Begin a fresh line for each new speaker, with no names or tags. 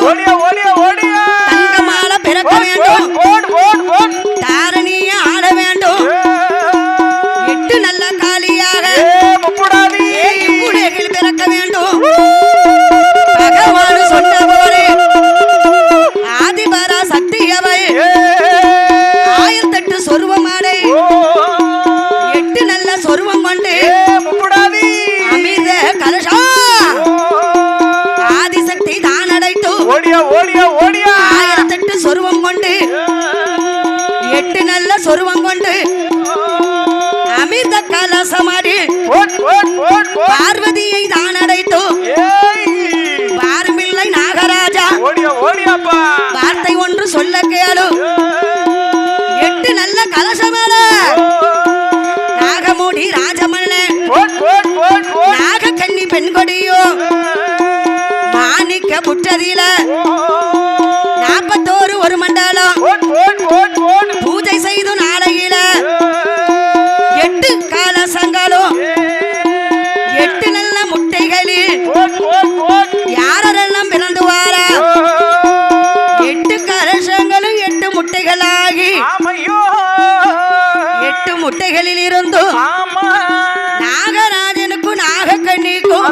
ஓடியா ஓடியா ஓடியா
தங்கமால பிறக்க வேண்டும் தாரணிய ஆட வேண்டும் எட்டு நல்ல காலியாக
முப்புடாதி
உலகில் பிறக்க வேண்டும் பகவான் சொன்ன போலே ஆதிபரா சக்தியவை 1008 சொருவமாலை எட்டு நல்ல சொருவம் கொண்டு
முப்புடாதி
அமிர்த கலசா ஆதிசக்தி தான் அடைத்து
ஓடியா ஓடியா ஓடியா
1008 சொருவம் கொண்டு எட்டு நல்ல சொருவம் கொண்டு அமிர்த கலசமாடி பார்வதியை தான் அடைத்து பார்மில்லை நாகராஜா
ஓடியா ஓடியாப்பா
வார்த்தை ஒன்று சொல்ல கேளு எட்டு நல்ல கலசமால நாகமூடி ராஜமல்ல நாக கன்னி பெண் கொடியோ மாணிக்க புற்றதில 41 ஒரு மண்டலம் பூஜை செய்து நாளையில எட்டு கலசங்களும் எட்டு நல்ல முட்டைகளில் யாரெல்லாம் பிறந்து வாரா எட்டு கலசங்களும் 8 முட்டைகளாகி 8 முட்டைகளில் இருந்தும் நாகராஜனுக்கும் நாகக்கண்ணிக்கும்